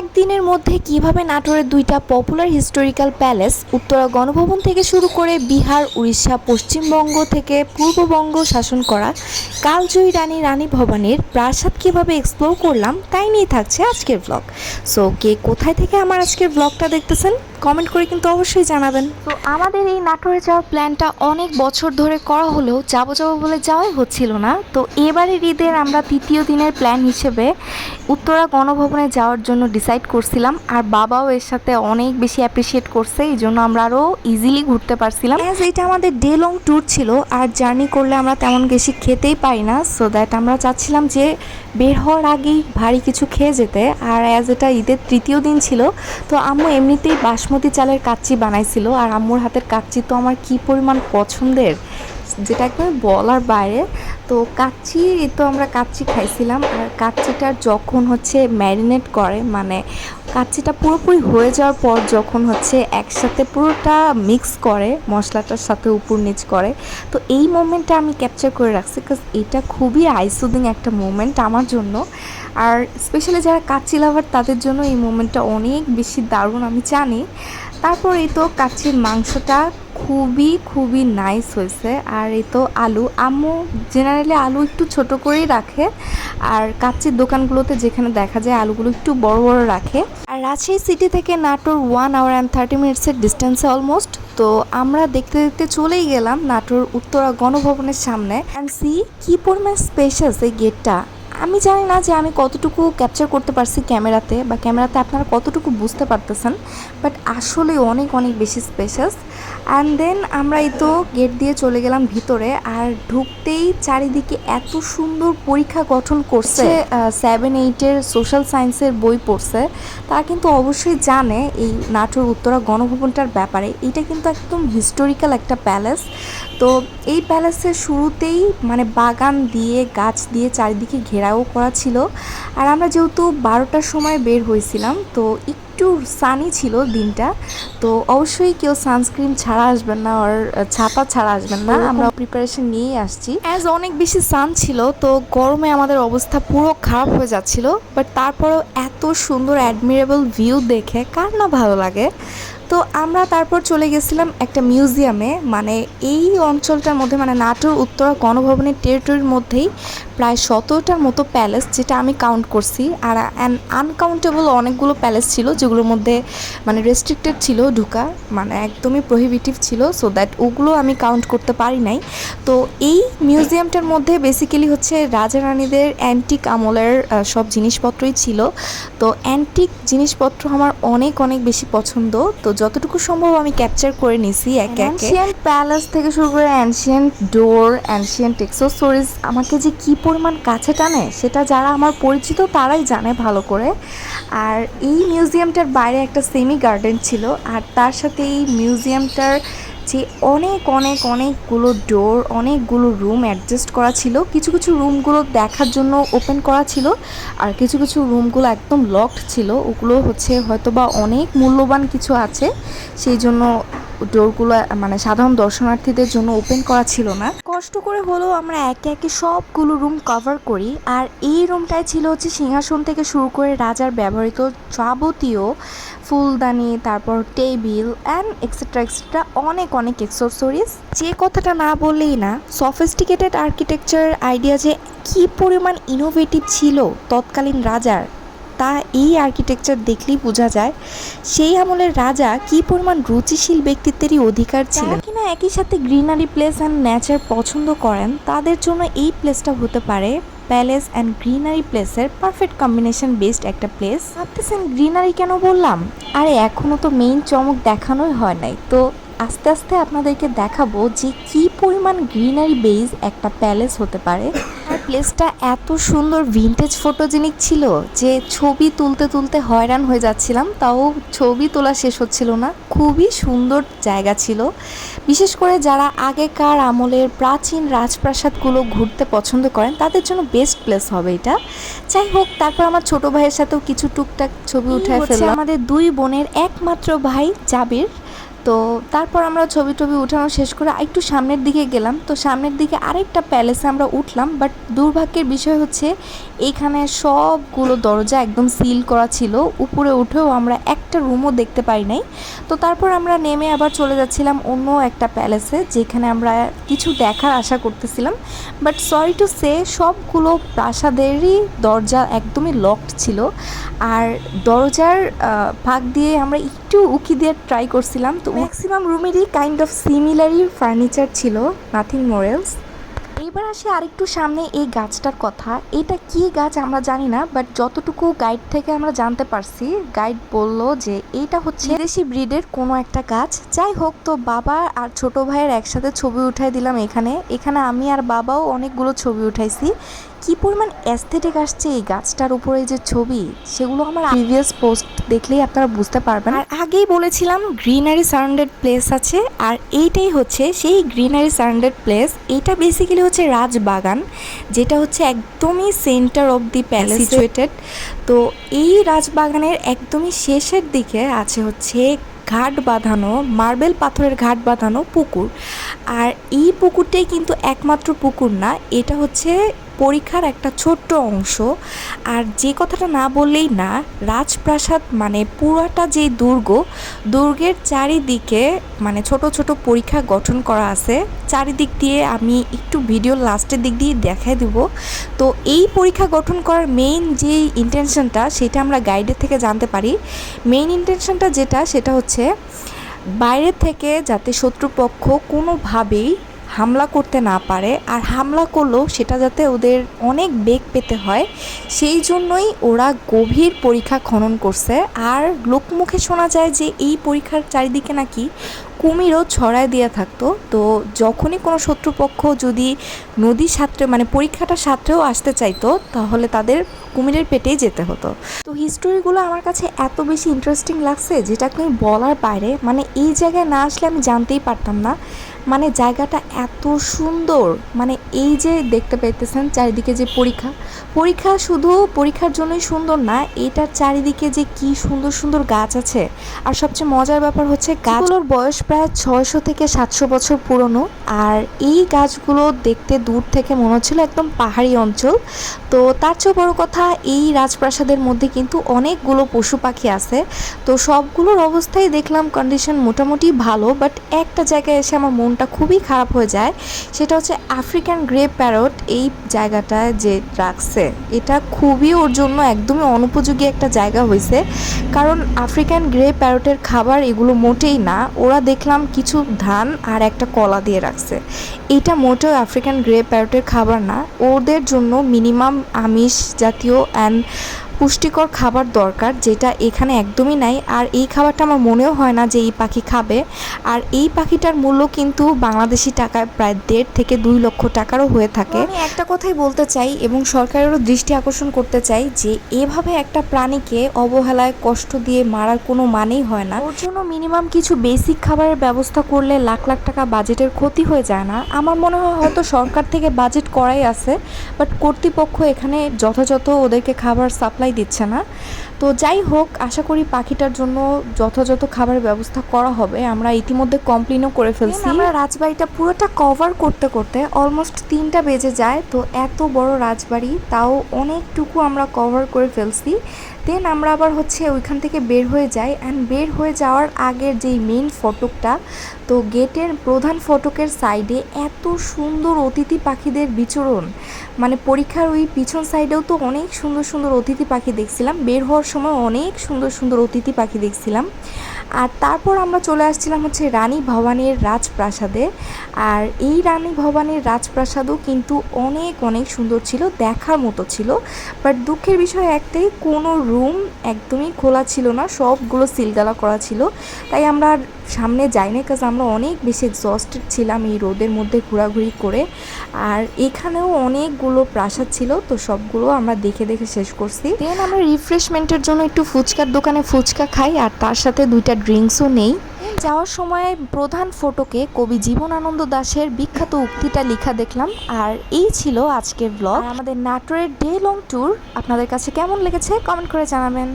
একদিনের মধ্যে কিভাবে নাটোরের দুইটা popular historical palace Uttara Ganabhaban থেকে শুরু করে বিহার, উড়িষ্যা, পশ্চিমবঙ্গ থেকে পূর্ববঙ্গ শাসন করা কালজয়ী রানী রানী ভবানীর প্রাসাদ কিভাবে এক্সপ্লোর করলাম তাই নিয়ে থাকছে আজকের ব্লগ। সো কে কোথায় থেকে আমার আজকের ব্লগটা দেখতেছেন কমেন্ট করে কিন্তু অবশ্যই জানাবেন। তো আমাদের এই নাটোরে যাওয়ার প্ল্যানটা অনেক বছর ধরে করা হলেও যাবো বলে যাওয়াই হচ্ছিল না। তো এবারের ঈদের আমরা তৃতীয় দিনের প্ল্যান হিসেবে উত্তরা গণভবনে যাওয়ার জন্য ডিসাইড করছিলাম, আর বাবাও এর সাথে অনেক বেশি অ্যাপ্রিসিয়েট করছে, এই জন্য আমরা আরও ইজিলি ঘুরতে পারছিলাম। অ্যাজ এটা আমাদের ডে লং ট্যুর ছিল, আর জার্নি করলে আমরা তেমন বেশি খেতেই পারি না, সো দ্যাট আমরা চাচ্ছিলাম যে বের হওয়ার আগেই ভারী কিছু খেয়ে যেতে। আর অ্যাজ এটা ঈদের তৃতীয় দিন ছিল, তো আম্মু এমনিতেই বাসমতি চালের কাচ্চি বানাইছিল, আর আম্মুর হাতের কাচ্চি তো আমার কী পরিমাণ পছন্দের, যেটা একদম বলার বাইরে। তো কাচ্চি তো আমরা কাচ্চি খাইছিলাম, আর কাচ্চিটার যখন হচ্ছে ম্যারিনেট করে, মানে কাচ্চিটা পুরোপুরি হয়ে যাওয়ার পর যখন হচ্ছে একসাথে পুরোটা মিক্স করে মশলাটার সাথে উপর নিচ করে, তো এই মোমেন্টটা আমি ক্যাপচার করে রাখছি, বিকজ এটা খুবই আইসুদিং একটা মোমেন্ট আমার জন্য। আর স্পেশালি যারা কাচ্চি লাভার তাদের জন্য এই মোমেন্টটা অনেক বেশি দারুণ, আমি জানি। তারপর এই তো কাচ্চির মাংসটা খুবই নাইস হয়েছে। আর এই তো আলু, আম্মু জেনারেলি আলু একটু ছোট করেই রাখে, আর কাচ্চির দোকানগুলোতে যেখানে দেখা যায় আলুগুলো একটু বড় বড় রাখে। আর রাজশাহী সিটি থেকে নাটোর 1 hour and 30 minutes ডিস্টেন্সে অলমোস্ট। তো আমরা দেখতে দেখতে চলেই গেলাম নাটোর উত্তরা গণভবনের সামনে। অ্যান্ড সি কী পরিমাণ স্পেশাস এই গেটটা। আমি জানি না যে আমি কতটুকু ক্যাপচার করতে পারছি ক্যামেরাতে, বা ক্যামেরাতে আপনারা কতটুকু বুঝতে পারতেছেন, বাট আসলে অনেক বেশি স্পেশাস। অ্যান্ড দেন আমরা এই তো গেট দিয়ে চলে গেলাম ভিতরে, আর ঢুকতেই চারিদিকে এত সুন্দর পরীক্ষা গঠন করছে। 7-8 সোশ্যাল সায়েন্সের বই পড়ছে তারা কিন্তু অবশ্যই জানে এই নাটোর উত্তরা গণভবনটার ব্যাপারে। এটা কিন্তু একদম হিস্টোরিক্যাল একটা প্যালেস। তো এই প্যালেসের শুরুতেই মানে বাগান দিয়ে গাছ দিয়ে চারিদিকে ঘেরাও করা ছিল। আর আমরা যেহেতু 12টার সময় বের হয়েছিলাম, তো একটু সানি ছিল দিনটা, তো অবশ্যই কেউ সানস্ক্রিন ছাড়া আসবেন না, আর ছাতা ছাড়া আসবেন না, আমরা প্রিপারেশন নিয়েই আসছি। অ্যাজ অনেক বেশি সান ছিল, তো গরমে আমাদের অবস্থা পুরো খারাপ হয়ে যাচ্ছিল, বাট তারপরেও এত সুন্দর অ্যাডমিরেবল ভিউ দেখে কার না ভালো লাগে। তো আমরা তারপর চলে গেছিলাম একটা মিউজিয়ামে, মানে এই অঞ্চলটার মধ্যে মানে নাটোর উত্তরা গণভবনের টেরিটরির মধ্যেই প্রায় 17টার মতো প্যালেস, যেটা আমি কাউন্ট করছি। আর আনকাউন্টেবল অনেকগুলো প্যালেস ছিল যেগুলোর মধ্যে মানে রেস্ট্রিক্টেড ছিল ঢুকা, মানে একদমই প্রহিবিটিভ ছিল, সো দ্যাট ওগুলো আমি কাউন্ট করতে পারি নাই। তো এই মিউজিয়ামটার মধ্যে বেসিক্যালি হচ্ছে রাজা রানীদের অ্যান্টিক আমলের সব জিনিসপত্রই ছিল। তো অ্যান্টিক জিনিসপত্র আমার অনেক বেশি পছন্দ, তো যতটুকু সম্ভব আমি ক্যাপচার করে নিছি একে একে। অ্যানশিয়েন্ট প্যালেস থেকে শুরু করে অ্যানশিয়েন্ট ডোর, অ্যানশিয়েন্ট এক্সেসরিজ আমাকে যে কী পরিমাণ কাছে টানে সেটা যারা আমার পরিচিত তারাই জানে ভালো করে। আর এই মিউজিয়ামটার বাইরে একটা সেমি গার্ডেন ছিল, আর তার সাথে এই মিউজিয়ামটার যে অনেকগুলো ডোর, অনেকগুলো রুম অ্যাডজাস্ট করা ছিল। কিছু রুমগুলো দেখার জন্য ওপেন করা ছিল, আর কিছু রুমগুলো একদম লকড ছিল, ওগুলো হচ্ছে হয়তো বা অনেক মূল্যবান কিছু আছে, সেই জন্য ডোরগুলো মানে সাধারণ দর্শনার্থীদের জন্য ওপেন করা ছিল না। কষ্ট করে হলেও আমরা একে একে সবগুলো রুম কভার করি। আর এই রুমটাই ছিল হচ্ছে সিংহাসন থেকে শুরু করে রাজার ব্যবহৃত যাবতীয় ফুলদানি, তারপর টেবিল অ্যান্ড এক্সেট্রা অনেক এক্সেসরিজ। যে কথাটা না বললেই না, সফিস্টিকেটেড আর্কিটেকচারের আইডিয়া যে কী পরিমাণ ইনোভেটিভ ছিল তৎকালীন রাজার, তা এই আর্কিটেকচার দেখলেই বোঝা যায় সেই আমলের রাজা কী পরিমাণ রুচিশীল ব্যক্তিত্বেরই অধিকার ছিলেন। কিনা একই সাথে গ্রিনারি প্লেস অ্যান্ড নেচার পছন্দ করেন, তাদের জন্য এই প্লেসটা হতে পারে প্যালেস অ্যান্ড গ্রিনারি প্লেসের পারফেক্ট কম্বিনেশন বেসড একটা প্লেস। ভাবতেছেন গ্রিনারি কেন বললাম? আরে এখনও তো মেইন চমক দেখানোই হয় নাই, তো আস্তে আস্তে আপনাদেরকে দেখাবো যে কী পরিমাণ গ্রিনারি বেস একটা প্যালেস হতে পারে। আর প্লেসটা এত সুন্দর ভিনটেজ ফটোজেনিক ছিল যে ছবি তুলতে হয়রান হয়ে যাচ্ছিলাম, তাও ছবি তোলা শেষ হচ্ছিল না। খুবই সুন্দর জায়গা ছিল, বিশেষ করে যারা আগেকার আমলের প্রাচীন রাজপ্রাসাদগুলো ঘুরতে পছন্দ করেন তাদের জন্য বেস্ট প্লেস হবে এটা। যাই হোক, তারপর আমার ছোট ভাইয়ের সাথেও কিছু টুকটাক ছবি উঠায় ফেললাম। আমাদের দুই বোনের একমাত্র ভাই জাবির। তো তারপর আমরা ছবি টবি উঠানো শেষ করে একটু সামনের দিকে গেলাম। তো সামনের দিকে আরেকটা প্যালেসে আমরা উঠলাম, বাট দুর্ভাগ্যের বিষয় হচ্ছে এইখানে সবগুলো দরজা একদম সিল করা ছিল। উপরে উঠেও আমরা একটা রুমও দেখতে পাই নাই। তো তারপর আমরা নেমে আবার চলে যাচ্ছিলাম অন্য একটা প্যালেসে, যেখানে আমরা কিছু দেখার আশা করতেছিলাম। বাট সরি টু সে, সবগুলো প্রাসাদেরই দরজা একদমই লকড ছিল। আর দরজার ফাঁক দিয়ে আমরা একটু উকি দিয়ে ট্রাই করছিলাম, তো ম্যাক্সিমাম রুমেরই কাইন্ড অফ সিমিলারই ফার্নিচার ছিল, নাথিং মোর এলস। এইবার আসি আরেকটু সামনে এই গাছটার কথা। এটা কি গাছ আমরা জানি না, বাট যতটুকু গাইড থেকে আমরা জানতে পারছি, গাইড বলল যে এইটা হচ্ছে বিদেশি ব্রিডের কোনো একটা গাছ। যাই হোক, তো বাবা আর ছোট ভাইয়ের একসাথে ছবি উঠাই দিলাম এখানে। আমি আর বাবাও অনেকগুলো ছবি উঠাইছি। কি পরিমাণ অ্যাস্থেটিক আসছে এই গাছটার উপরে যে ছবি, সেগুলো আমার প্রিভিয়াস পোস্ট দেখলেই আপনারা বুঝতে পারবেন। আর আগেই বলেছিলাম গ্রিনারি সারাউন্ডেড প্লেস আছে, আর এইটাই হচ্ছে সেই গ্রিনারি সারাউন্ডেড প্লেস। এটা বেসিক্যালি হচ্ছে রাজবাগান, যেটা হচ্ছে একদমই centre of the palace situated. তো এই রাজবাগানের একদমই শেষের দিকে আছে হচ্ছে ঘাট বাঁধানো, মার্বেল পাথরের ঘাট বাঁধানো পুকুর। আর এই পুকুরটাই কিন্তু একমাত্র পুকুর না, এটা হচ্ছে পরীক্ষার একটা ছোট্ট অংশ। আর যে কথাটা না বললেই না, রাজপ্রাসাদ মানে পুরাটা যে দুর্গের চারিদিকে মানে ছোট ছোট পরীক্ষা গঠন করা আছে চারিদিক দিয়ে। আমি একটু ভিডিওর লাস্টের দিক দিয়ে দেখাই দেব। তো এই পরীক্ষা গঠন করার মেইন যে ইন্টেনশনটা, সেটা আমরা গাইডের থেকে জানতে পারি। মেইন ইন্টেনশনটা যেটা, সেটা হচ্ছে বাইরে থেকে যাতে শত্রুপক্ষ কোনোভাবেই হামলা করতে না পারে, আর হামলা করলেও সেটা যাতে ওদের অনেক বেগ পেতে হয়, সেই জন্যই ওরা গভীর পরীক্ষা খনন করছে। আর লোকমুখে শোনা যায় যে এই পরীক্ষার চারিদিকে নাকি কুমিরও ছড়ায় দিয়ে থাকতো। তো যখনই কোনো শত্রুপক্ষ যদি নদী সাঁতরে মানে পরীক্ষাটা সাঁতরেও আসতে চাইতো, তাহলে তাদের কুমিরের পেটেই যেতে হতো। তো হিস্টোরিগুলো আমার কাছে এত বেশি ইন্টারেস্টিং লাগছে, যেটা আমি বলার বাইরে। মানে এই জায়গায় না আসলে আমি জানতেই পারতাম না মানে জায়গাটা এত সুন্দর। মানে এই যে দেখতে পাইতেছেন চারিদিকে যে পরীক্ষা শুধু পরীক্ষার জন্যই সুন্দর না, এটার চারিদিকে যে কি সুন্দর সুন্দর গাছ আছে। আর সবচেয়ে মজার ব্যাপার হচ্ছে গাছগুলোর বয়স প্রায় 600 থেকে 700 বছর পুরনো। আর এই গাছগুলো দেখতে দূর থেকে মনে হচ্ছিল একদম পাহাড়ি অঞ্চল। তো তার চেয়েও বড় কথা, এই রাজপ্রাসাদের মধ্যে কিন্তু অনেকগুলো পশু পাখি আছে। তো সবগুলোর অবস্থাই দেখলাম কন্ডিশন মোটামুটি ভালো, বাট একটা জায়গায় এসে আমার মনটা খুবই খারাপ হয়ে যায়। সেটা হচ্ছে আফ্রিকান গ্রে প্যারট এই জায়গাটায় যে রাখছে, এটা খুবই ওর জন্য একদমই অনুপযোগী একটা জায়গা হয়েছে। কারণ আফ্রিকান গ্রে প্যারটের খাবার এগুলো মোটেই না। ওরা দেখলাম কিছু ধান আর একটা কলা দিয়ে রাখছে। এটা মোটেও আফ্রিকান গ্রে প্যারটের খাবার না। ওদের জন্য মিনিমাম আমিষ জাতীয় অ্যান্ড পুষ্টিকর খাবার দরকার, যেটা এখানে একদমই নাই। আর এই খাবারটা আমার মনেও হয় না যে এই পাখি খাবে। আর এই পাখিটার মূল্য কিন্তু বাংলাদেশি টাকায় প্রায় 1.5 থেকে 2 লক্ষ টাকারও হয়ে থাকে। আমি একটা কথাই বলতে চাই এবং সরকারেরও দৃষ্টি আকর্ষণ করতে চাই যে এভাবে একটা প্রাণীকে অবহেলায় কষ্ট দিয়ে মারার কোনো মানেই হয় না। ওর জন্য মিনিমাম কিছু বেসিক খাবারের ব্যবস্থা করলে লাখ লাখ টাকা বাজেটের ক্ষতি হয়ে যায় না। আমার মনে হয় হয়তো সরকার থেকে বাজেট করাই আছে, বাট কর্তৃপক্ষ এখানে যথাযথ ওদেরকে খাবার সাপ্লাই দিচ্ছে না। তো যাই হোক, আশা করি পাখিটার জন্য যথাযথ খাবারের ব্যবস্থা করা হবে। আমরা ইতিমধ্যে কমপ্লেনও করে ফেলছি। আমরা রাজবাড়িটা পুরোটা কভার করতে করতে অলমোস্ট 3টা বেজে যায়। তো এত বড় রাজবাড়ি, তাও অনেকটুকু আমরা কভার করে ফেলছি। দেন আমরা আবার হচ্ছে ওইখান থেকে বের হয়ে যাই। অ্যান্ড বের হয়ে যাওয়ার আগের যেই মেইন ফটকটা, তো গেটের প্রধান ফটকের সাইডে এত সুন্দর অতিথি পাখিদের বিচরণ। মানে পরীক্ষার ওই পিছন সাইডেও তো অনেক সুন্দর সুন্দর অতিথি পাখি দেখছিলাম, বের হওয়ার সময় অনেক সুন্দর সুন্দর অতিথি পাখি দেখছিলাম। আর তারপর আমরা চলে আসছিলাম হচ্ছে রানী ভবানীর রাজপ্রাসাদে। আর এই রানী ভবানীর রাজপ্রাসাদও কিন্তু অনেক অনেক সুন্দর ছিল, দেখার মতো ছিল। বাট দুঃখের বিষয় একটাই, কোনো রুম একদমই খোলা ছিল না, সবগুলো সিলগালা করা ছিল। তাই আমরা সামনে যাইনি, কাজ আমরা অনেক বেশি এক্সস্টেড ছিলাম এই রোদের মধ্যে ঘোরাঘুরি করে। আর এখানেও অনেকগুলো প্রাসাদ ছিল, তো সবগুলো আমরা দেখে দেখে শেষ করছি। দেন আমরা রিফ্রেশমেন্টের জন্য একটু ফুচকার দোকানে ফুচকা খাই, আর তার সাথে 2টা ড্রিঙ্কসও নেই। যাওয়ার সময় প্রধান ফটকে কবি জীবনানন্দ দাশের বিখ্যাত উক্তিটা লেখা দেখলাম। আর এই ছিল আজকের ব্লগ। আমাদের নাটোরের ডে লং ট্যুর আপনাদের কাছে কেমন লেগেছে কমেন্ট করে জানাবেন।